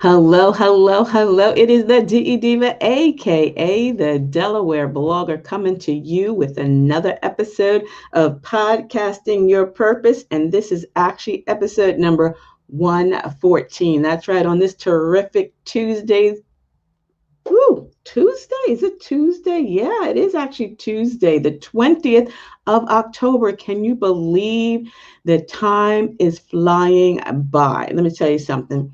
Hello, hello, hello. It is the DE Diva, aka the Delaware blogger, coming to you with another episode of Podcasting Your Purpose. And this is actually episode number 114. That's right, on this terrific Tuesday. Ooh, Tuesday? Is it Tuesday? Yeah, it is actually Tuesday, the 20th of October. Can you believe the time is flying by? Let me tell you something.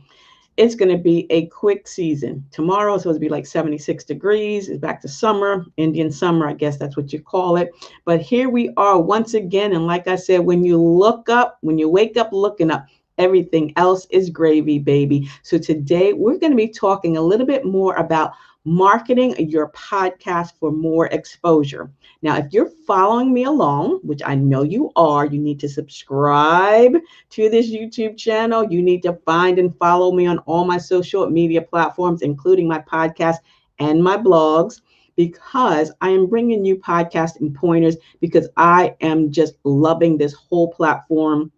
It's going to be a quick season. Tomorrow is supposed to be like 76 degrees. It's back to summer, Indian summer, I guess that's what you call it. But here we are once again. And like I said, when you look up, when you wake up looking up, everything else is gravy, baby. So today we're going to be talking a little bit more about marketing your podcast for more exposure. Now, if you're following me along, which I know you are, you need to subscribe to this YouTube channel. You need to find and follow me on all my social media platforms, including my podcast and my blogs, because I am bringing you podcasting pointers because I am just loving this whole platform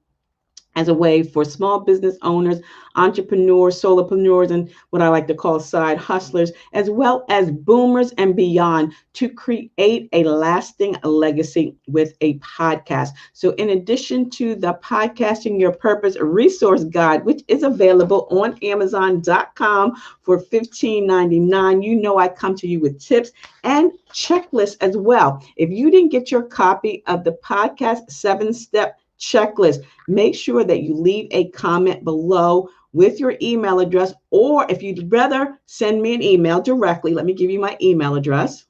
as a way for small business owners, entrepreneurs, solopreneurs, and what I like to call side hustlers, as well as boomers and beyond, to create a lasting legacy with a podcast. So, in addition to the Podcasting Your Purpose resource guide, which is available on Amazon.com for $15.99, you know I come to you with tips and checklists as well. If you didn't get your copy of the podcast 7-step checklist, make sure that you leave a comment below with your email address, or if you'd rather send me an email directly, let me give you my email address.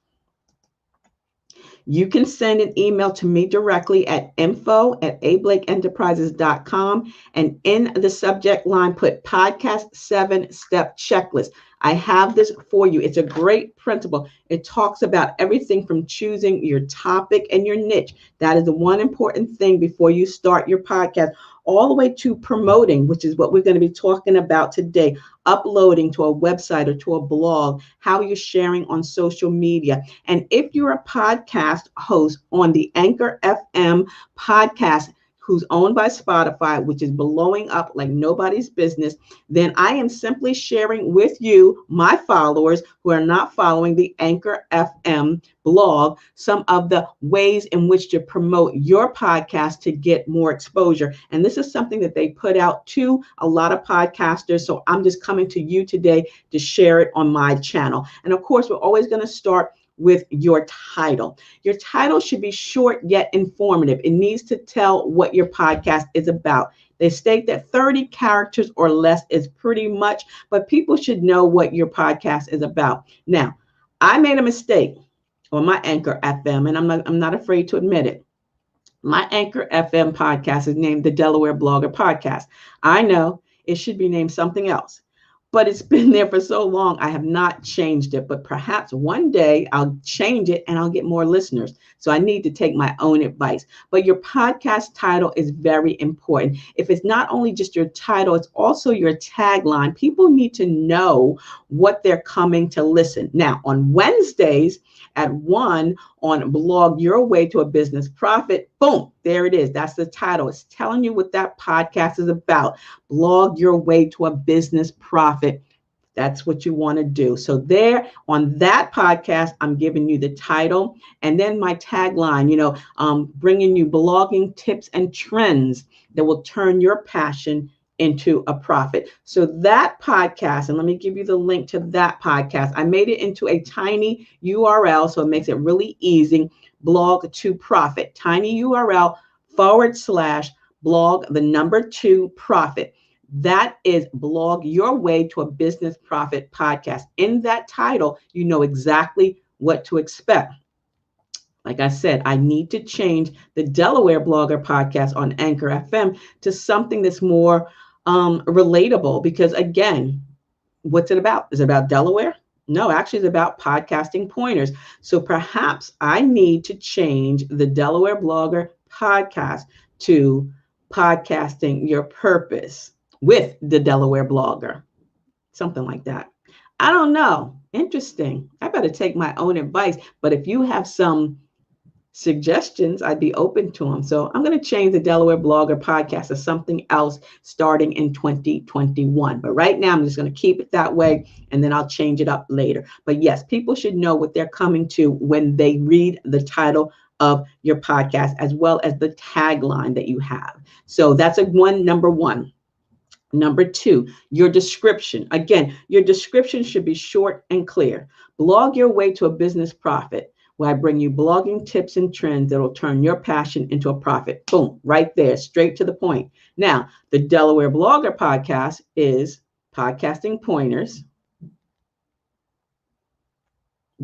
You can send an email to me directly at info@ablakeenterprises.com, and in the subject line put podcast 7-step checklist. I have this for you. It's a great principle. It talks about everything from choosing your topic and your niche. That is the one important thing before you start your podcast, all the way to promoting, which is what we're going to be talking about today, uploading to a website or to a blog, how you're sharing on social media. And if you're a podcast host on the Anchor FM podcast, who's owned by Spotify, which is blowing up like nobody's business, then I am simply sharing with you, my followers who are not following the Anchor FM blog, some of the ways in which to promote your podcast to get more exposure. And this is something that they put out to a lot of podcasters. So I'm just coming to you today to share it on my channel. And of course, we're always going to start with your title. Your title should be short yet informative. It needs to tell what your podcast is about. They state that 30 characters or less is pretty much, but people should know what your podcast is about. Now, I made a mistake on my Anchor FM, and I'm not afraid to admit it. My Anchor FM podcast is named the Delaware Blogger Podcast. I know it should be named something else, but it's been there for so long, I have not changed it. But perhaps one day I'll change it and I'll get more listeners. So I need to take my own advice. But your podcast title is very important. If it's not only just your title, it's also your tagline. People need to know what they're coming to listen. Now, on Wednesdays at 1 on Blog Your Way to a Business Profit, boom, there it is. That's the title. It's telling you what that podcast is about. Blog your way to a business profit. That's what you want to do. So there on that podcast, I'm giving you the title and then my tagline, bringing you blogging tips and trends that will turn your passion into a profit. So that podcast, and let me give you the link to that podcast. I made it into a tiny URL, so it makes it really easy. Blog to profit, tiny URL /blog, the number 2 profit. That is Blog Your Way to a Business Profit podcast. In that title, you know exactly what to expect. Like I said, I need to change the Delaware Blogger podcast on Anchor FM to something that's more relatable, because again, what's it about? Is it about Delaware? No, actually it's about podcasting pointers. So perhaps I need to change the Delaware Blogger podcast to Podcasting Your Purpose with the Delaware Blogger. Something like that. I don't know. Interesting. I better take my own advice. But if you have some suggestions, I'd be open to them. So I'm going to change the Delaware Blogger podcast to something else starting in 2021. But right now, I'm just going to keep it that way, and then I'll change it up later. But yes, people should know what they're coming to when they read the title of your podcast, as well as the tagline that you have. So that's number one. Number two, your description. Again, your description should be short and clear. Blog your way to a business profit, where I bring you blogging tips and trends that will turn your passion into a profit. Boom, right there, straight to the point. Now, the Delaware Blogger podcast is podcasting pointers,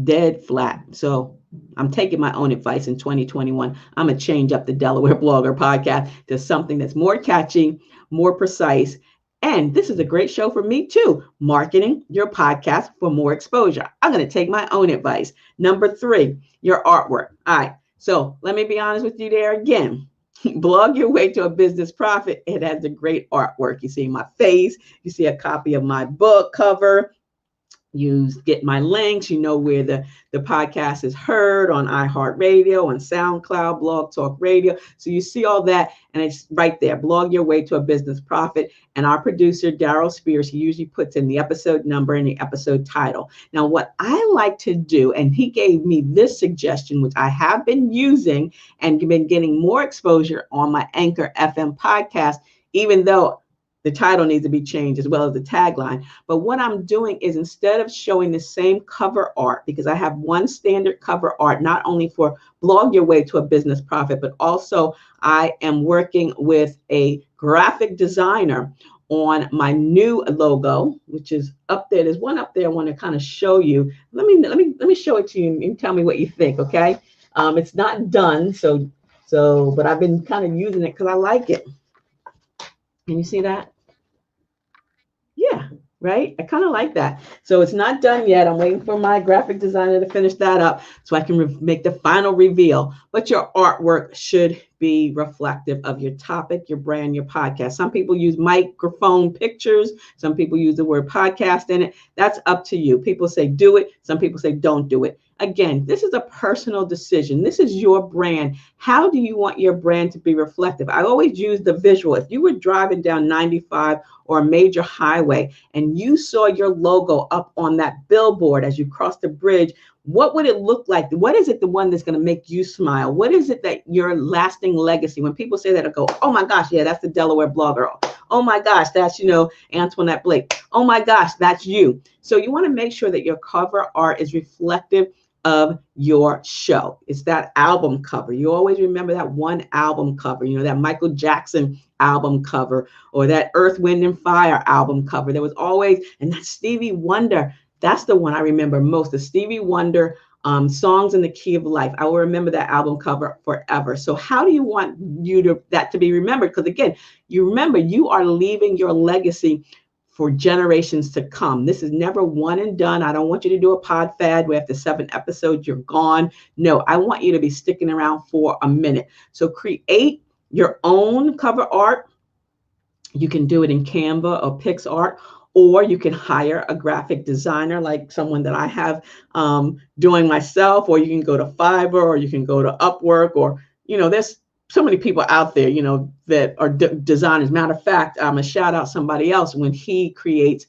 dead flat. So I'm taking my own advice in 2021. I'm going to change up the Delaware Blogger podcast to something that's more catchy, more precise. And this is a great show for me too. Marketing your podcast for more exposure. I'm going to take my own advice. Number three, your artwork. All right. So let me be honest with you there again. Blog your way to a business profit. It has a great artwork. You see my face. You see a copy of my book cover. You get my links, you know where the podcast is heard on iHeartRadio, on SoundCloud, Blog Talk Radio. So you see all that, and it's right there. Blog your way to a business profit. And our producer, Daryl Spears, he usually puts in the episode number and the episode title. Now, what I like to do, and he gave me this suggestion, which I have been using and been getting more exposure on my Anchor FM podcast, even though the title needs to be changed as well as the tagline. But what I'm doing is, instead of showing the same cover art, because I have one standard cover art, not only for Blog Your Way to a Business Profit, but also I am working with a graphic designer on my new logo, which is up there. There's one up there I want to kind of show you. Let me show it to you and tell me what you think, okay? It's not done, but I've been kind of using it because I like it. Can you see that? Yeah, right? I kind of like that. So it's not done yet. I'm waiting for my graphic designer to finish that up so I can make the final reveal. But your artwork should be reflective of your topic, your brand, your podcast. Some people use microphone pictures. Some people use the word podcast in it. That's up to you. People say do it. Some people say don't do it. Again, this is a personal decision. This is your brand. How do you want your brand to be reflective? I always use the visual. If you were driving down 95 or a major highway and you saw your logo up on that billboard as you cross the bridge, what would it look like? What is it, the one that's going to make you smile? What is it that your lasting legacy? When people say that, I go, oh my gosh, yeah, that's the Delaware Blogger. Oh my gosh, that's, Antoinette Blake. Oh my gosh, that's you. So you want to make sure that your cover art is reflective of your show. It's that album cover. You always remember that one album cover, that Michael Jackson album cover, or that Earth, Wind and Fire album cover. There was always, and that Stevie Wonder, that's the one I remember most, the Stevie Wonder Songs in the Key of Life. I will remember that album cover forever. So how do you want that to be remembered? Because again, you remember, you are leaving your legacy for generations to come. This is never one and done. I don't want you to do a pod fad where after 7 episodes, you're gone. No, I want you to be sticking around for a minute. So create your own cover art. You can do it in Canva or PixArt, or you can hire a graphic designer like someone that I have doing myself, or you can go to Fiverr, or you can go to Upwork, or, there's so many people out there, that are designers. Matter of fact, I'm going to shout out somebody else. When he creates,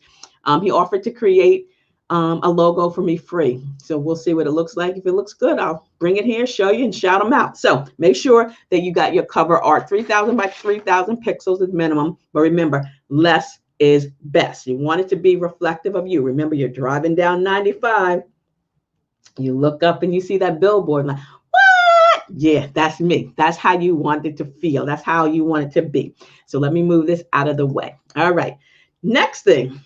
he offered to create a logo for me free. So we'll see what it looks like. If it looks good, I'll bring it here, show you, and shout them out. So make sure that you got your cover art. 3,000 by 3,000 pixels is minimum. But remember, less is best. You want it to be reflective of you. Remember, you're driving down 95. You look up and you see that billboard, like, what? Yeah, that's me. That's how you want it to feel. That's how you want it to be. So let me move this out of the way. All right. Next thing.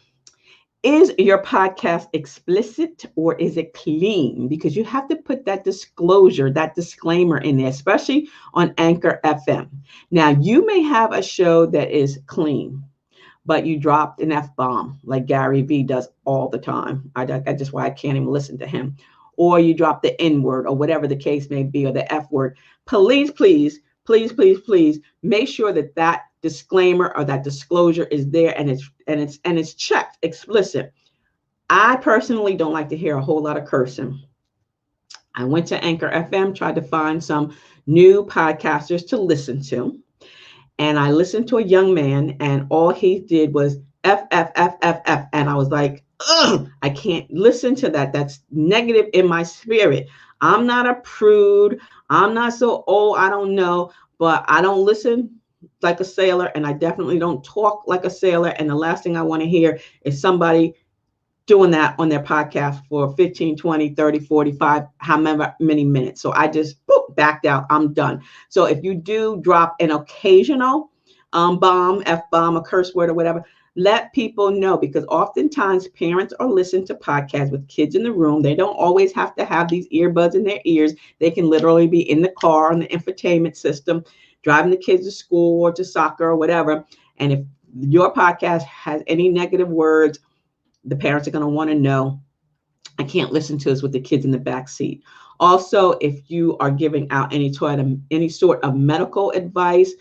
Is your podcast explicit or is it clean? Because you have to put that disclosure, that disclaimer in there, especially on Anchor FM. Now, you may have a show that is clean, but you dropped an F-bomb like Gary Vee does all the time. That's just why I can't even listen to him. Or you drop the N-word, or whatever the case may be, or the F-word. Please, please, please, please, please make sure that that disclaimer or that disclosure is there and it's checked explicit. I personally don't like to hear a whole lot of cursing. I went to Anchor FM, tried to find some new podcasters to listen to. And I listened to a young man, and all he did was F, F, F, F, F. And I was like, ugh, I can't listen to that. That's negative in my spirit. I'm not a prude. I'm not so old. I don't know, but I don't listen like a sailor, and I definitely don't talk like a sailor. And the last thing I want to hear is somebody doing that on their podcast for 15, 20, 30, 45, however many minutes. So I just backed out. I'm done. So if you do drop an occasional bomb, F-bomb, a curse word or whatever, let people know, because oftentimes parents are listening to podcasts with kids in the room. They don't always have to have these earbuds in their ears. They can literally be in the car on the infotainment system, driving the kids to school or to soccer or whatever. And if your podcast has any negative words, the parents are going to want to know. I can't listen to this with the kids in the back seat. Also, if you are giving out any sort of medical advice,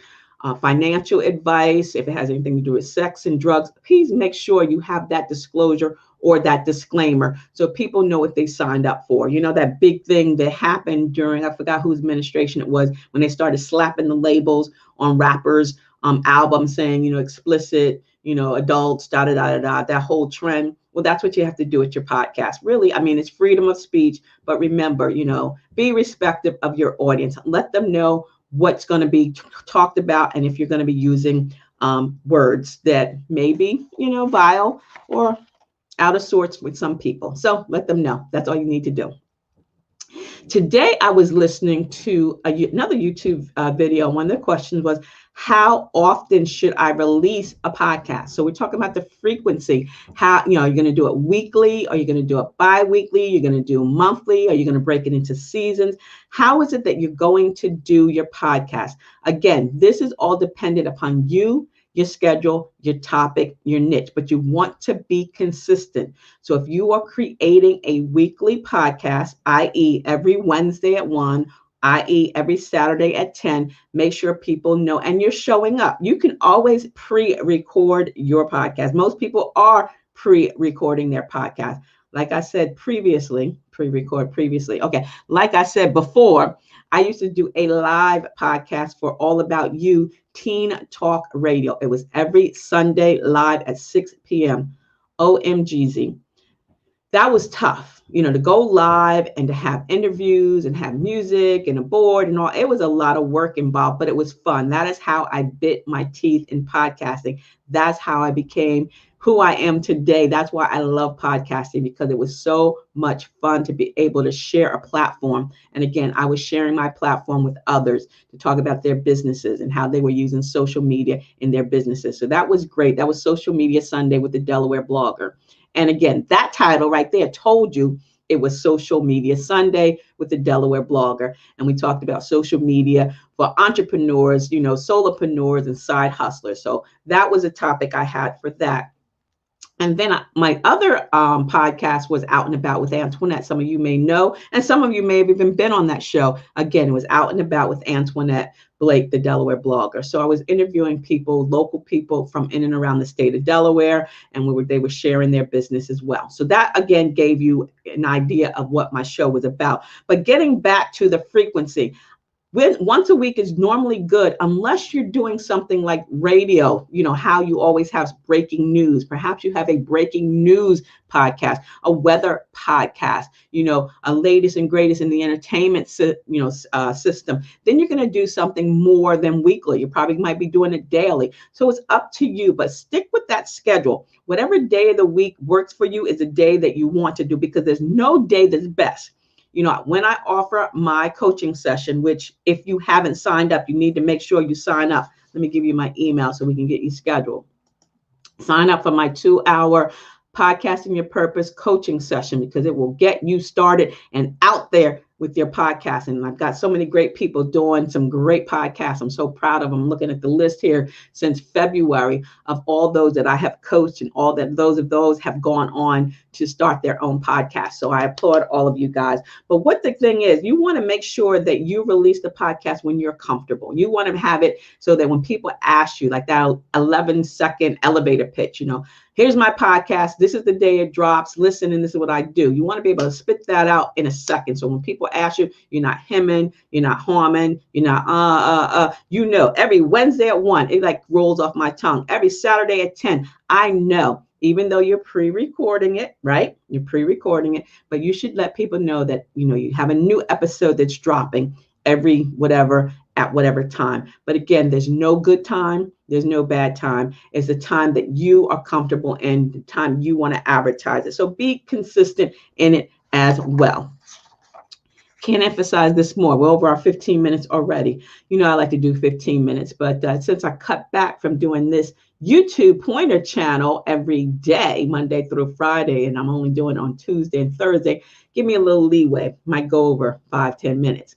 financial advice, if it has anything to do with sex and drugs, please make sure you have that disclosure or that disclaimer so people know what they signed up for. You know, that big thing that happened during, I forgot whose administration it was, when they started slapping the labels on rappers' albums saying, explicit, adults, da da da da da, that whole trend. Well, that's what you have to do with your podcast. Really, I mean, it's freedom of speech, but remember, be respectful of your audience. Let them know what's going to be talked about, and if you're going to be using words that may be, vile or out of sorts with some people. So let them know. That's all you need to do. Today, I was listening to another YouTube video. One of the questions was, how often should I release a podcast? So we're talking about the frequency. How, you're going to do it weekly? Are you going to do it bi-weekly? You're going to do monthly? Are you going to break it into seasons? How is it that you're going to do your podcast? Again, this is all dependent upon you, your schedule, your topic, your niche, but you want to be consistent. So if you are creating a weekly podcast, i.e. every Wednesday at 1, i.e. every Saturday at 10, make sure people know, and you're showing up. You can always pre-record your podcast. Most people are pre-recording their podcast. Like I said previously, okay. Like I said before, I used to do a live podcast for All About You Teen Talk Radio. It was every Sunday live at 6 p.m. OMGZ. That was tough, to go live and to have interviews and have music and a board and all. It was a lot of work involved, but it was fun. That is how I bit my teeth in podcasting. That's how I became who I am today. That's why I love podcasting, because it was so much fun to be able to share a platform. And again, I was sharing my platform with others to talk about their businesses and how they were using social media in their businesses. So that was great. That was Social Media Sunday with the Delaware Blogger. And again, that title right there told you it was Social Media Sunday with the Delaware Blogger. And we talked about social media for entrepreneurs, solopreneurs and side hustlers. So that was a topic I had for that. And then my other podcast was Out and About with Antoinette. Some of you may know, and some of you may have even been on that show. Again, it was Out and About with Antoinette Blake, the Delaware Blogger. So I was interviewing people, local people from in and around the state of Delaware, and they were sharing their business as well. So that, again, gave you an idea of what my show was about. But getting back to the frequency, once a week is normally good, unless you're doing something like radio, how you always have breaking news. Perhaps you have a breaking news podcast, a weather podcast, a latest and greatest in the entertainment system. Then you're going to do something more than weekly. You probably might be doing it daily. So it's up to you, but stick with that schedule. Whatever day of the week works for you is a day that you want to do, because there's no day that's best. When I offer my coaching session, which if you haven't signed up, you need to make sure you sign up. Let me give you my email so we can get you scheduled. Sign up for my 2-hour Podcasting Your Purpose coaching session, because it will get you started and out there with your podcast. And I've got so many great people doing some great podcasts. I'm so proud of them. I'm looking at the list here since February of all those that I have coached, and all that those have gone on to start their own podcast. So I applaud all of you guys. But what the thing is, you want to make sure that you release the podcast when you're comfortable. You want to have it so that when people ask you, like that 11-second elevator pitch, here's my podcast, this is the day it drops, listen, and this is what I do. You want to be able to spit that out in a second. So when people ask you, you're not hemming, you're not harming, you're not, every Wednesday at 1, it like rolls off my tongue. Every Saturday at 10, I know, even though you're pre-recording it, right? You're pre-recording it, but you should let people know that, you have a new episode that's dropping every whatever at whatever time. But again, there's no good time. There's no bad time. It's the time that you are comfortable in, the time you want to advertise it. So be consistent in it as well. Can't emphasize this more. We're over our 15 minutes already. I like to do 15 minutes, but since I cut back from doing this YouTube pointer channel every day, Monday through Friday, and I'm only doing it on Tuesday and Thursday, give me a little leeway. Might go over 5-10 minutes.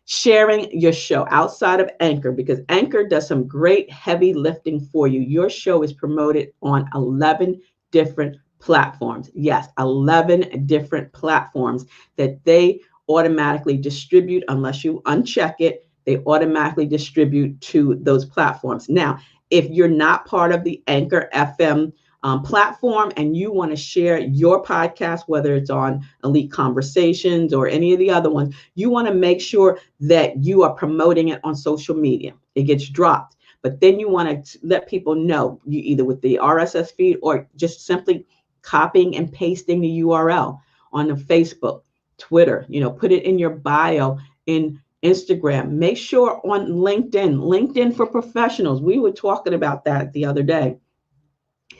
Sharing your show outside of Anchor, because Anchor does some great heavy lifting for you. Your show is promoted on 11 different platforms. Yes, 11 different platforms that they automatically distribute. Unless you uncheck it, they automatically distribute to those platforms. Now, if you're not part of the Anchor FM platform and you want to share your podcast, whether it's on Elite Conversations or any of the other ones, you want to make sure that you are promoting it on social media. It gets dropped, but then you want to let people know, you either with the RSS feed or just simply copying and pasting the URL on the Facebook, Twitter, put it in your bio in Instagram. Make sure on LinkedIn for professionals. We were talking about that the other day.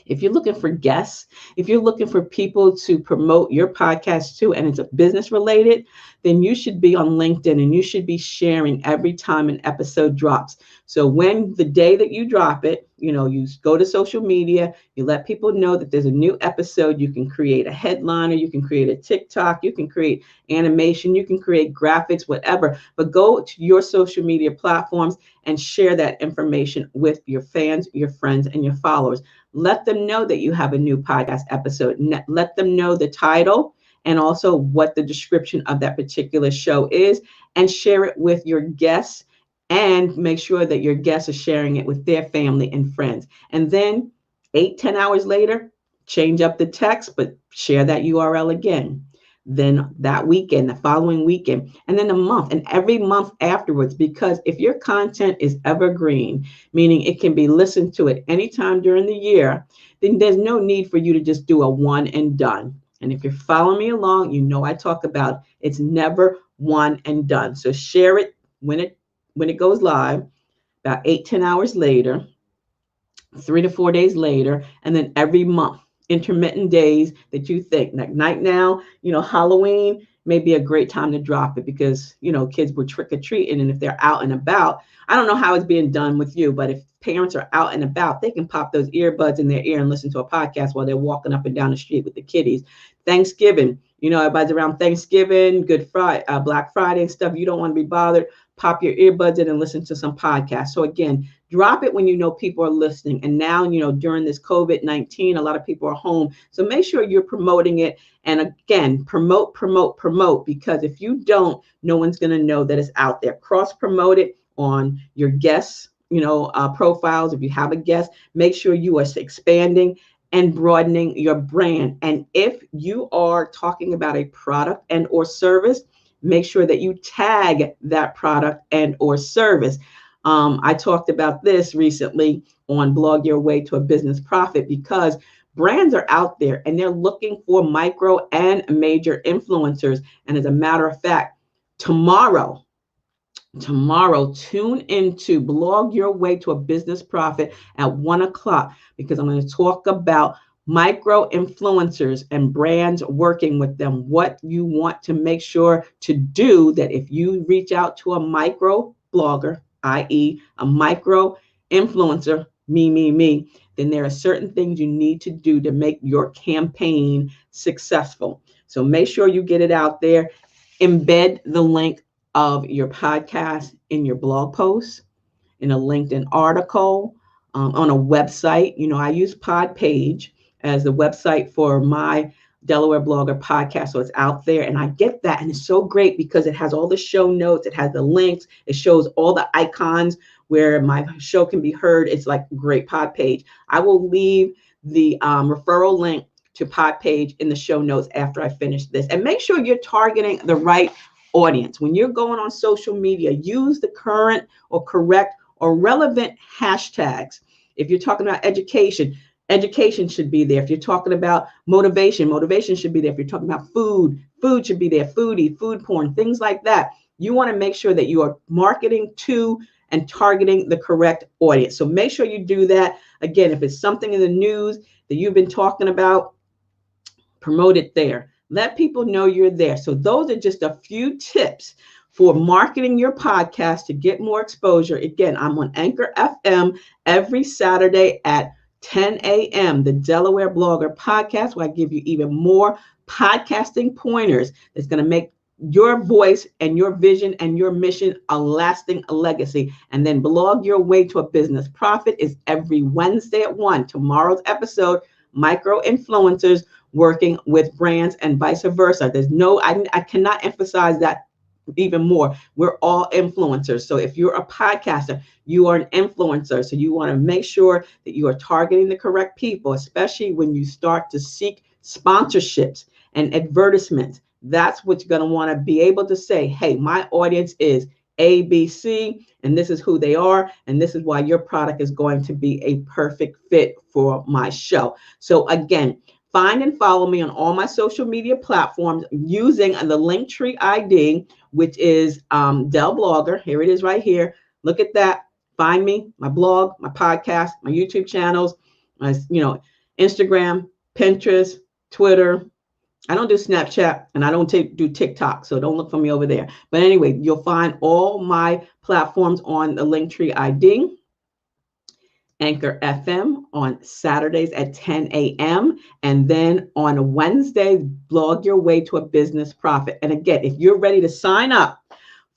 If you're looking for guests, if you're looking for people to promote your podcast to, and it's a business related, then you should be on LinkedIn and you should be sharing every time an episode drops. So when the day that you drop it, you go to social media, you let people know that there's a new episode. You can create a headliner, you can create a TikTok, you can create animation, you can create graphics, whatever, but go to your social media platforms and share that information with your fans, your friends, and your followers. Let them know that you have a new podcast episode. Let them know the title and also what the description of that particular show is, and share it with your guests, and make sure that your guests are sharing it with their family and friends. And then 8-10 hours later, change up the text, but share that URL again. Then that weekend, the following weekend, and then a month, and every month afterwards, because if your content is evergreen, meaning it can be listened to at any time during the year, then there's no need for you to just do a one and done. And if you're following me along, I talk about it's never one and done. So share it when it goes live, about 8-10 hours later, 3 to 4 days later, and then every month. Intermittent days that you think, like right now, Halloween may be a great time to drop it because, kids were trick-or-treating, and if they're out and about, I don't know how it's being done with you, but if parents are out and about, they can pop those earbuds in their ear and listen to a podcast while they're walking up and down the street with the kiddies. Thanksgiving, everybody's around Thanksgiving, Good Friday, Black Friday and stuff. You don't want to be bothered. Pop your earbuds in and listen to some podcasts. So again, drop it when people are listening. And now, during this COVID-19, a lot of people are home. So make sure you're promoting it. And again, promote, because if you don't, no one's going to know that it's out there. Cross-promote it on your guests, profiles. If you have a guest, make sure you are expanding and broadening your brand. And if you are talking about a product and or service, make sure that you tag that product and or service. I talked about this recently on Blog Your Way to a Business Profit, because brands are out there and they're looking for micro and major influencers. And as a matter of fact, tomorrow, tune into Blog Your Way to a Business Profit at 1:00, because I'm going to talk about micro influencers and brands working with them, what you want to make sure to do, that if you reach out to a micro blogger, i.e. a micro influencer, me, then there are certain things you need to do to make your campaign successful. So make sure you get it out there. Embed the link of your podcast in your blog post, in a LinkedIn article, on a website. I use Podpage as the website for my Delaware Blogger podcast. So it's out there, and I get that. And it's so great because it has all the show notes. It has the links. It shows all the icons where my show can be heard. It's like great. Podpage. I will leave the referral link to Podpage in the show notes after I finish this. And make sure you're targeting the right audience. When you're going on social media, use the current or correct or relevant hashtags. If you're talking about education, education should be there. If you're talking about motivation, motivation should be there. If you're talking about food, food should be there. Foodie, food porn, things like that. You want to make sure that you are marketing to and targeting the correct audience. So make sure you do that. Again, if it's something in the news that you've been talking about, promote it there. Let people know you're there. So those are just a few tips for marketing your podcast to get more exposure. Again, I'm on Anchor FM every Saturday at 10 a.m., the Delaware Blogger Podcast, where I give you even more podcasting pointers that's going to make your voice and your vision and your mission a lasting legacy. And then Blog Your Way to a Business Profit is every Wednesday at 1. Tomorrow's episode, Micro Influencers Working with Brands and vice versa. There's no, I cannot emphasize that even more. We're all influencers. So if you're a podcaster, you are an influencer. So you want to make sure that you are targeting the correct people, especially when you start to seek sponsorships and advertisements. That's what you're going to want to be able to say, hey, my audience is ABC, and this is who they are, and this is why your product is going to be a perfect fit for my show. So again, find and follow me on all my social media platforms using the Linktree ID, which is Del Blogger. Here it is right here. Look at that. Find me, my blog, my podcast, my YouTube channels, my Instagram, Pinterest, Twitter. I don't do Snapchat and I don't do TikTok, so don't look for me over there. But anyway, you'll find all my platforms on the Linktree ID. Anchor FM on Saturdays at 10 a.m. And then on Wednesdays, Blog Your Way to a Business Profit. And again, if you're ready to sign up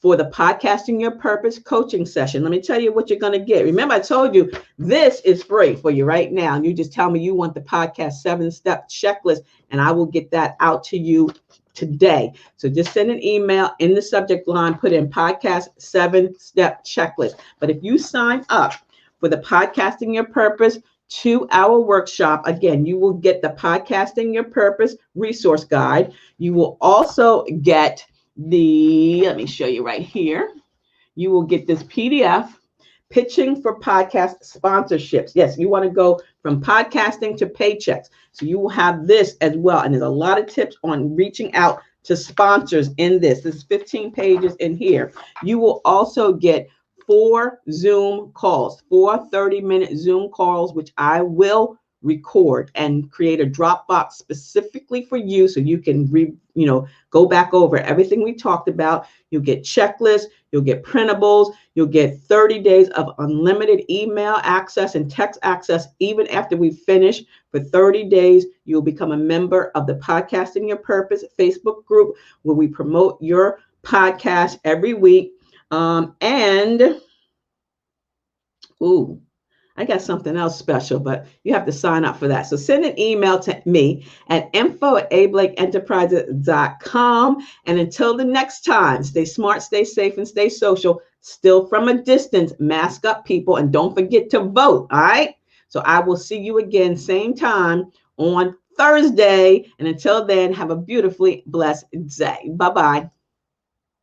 for the Podcasting Your Purpose coaching session, let me tell you what you're going to get. Remember, I told you this is free for you right now. And you just tell me you want the podcast 7-step checklist, and I will get that out to you today. So just send an email in the subject line, put in podcast 7-step checklist. But if you sign up for the Podcasting Your Purpose 2-hour workshop, again, you will get the Podcasting Your Purpose resource guide. You will also get let me show you right here. You will get this PDF, Pitching for Podcast Sponsorships. Yes, you want to go from podcasting to paychecks. So you will have this as well. And there's a lot of tips on reaching out to sponsors in this. This is 15 pages in here. You will also get 4 Zoom calls, 4 30-minute Zoom calls, which I will record and create a Dropbox specifically for you, so you can go back over everything we talked about. You'll get checklists, you'll get printables, you'll get 30 days of unlimited email access and text access. Even after we finish for 30 days, you'll become a member of the Podcasting Your Purpose Facebook group, where we promote your podcast every week. I got something else special, but you have to sign up for that. So send an email to me at info@ablakeenterprises.com. And until the next time, stay smart, stay safe, and stay social. Still from a distance, mask up, people, and don't forget to vote. All right. So I will see you again, same time on Thursday. And until then, have a beautifully blessed day. Bye-bye.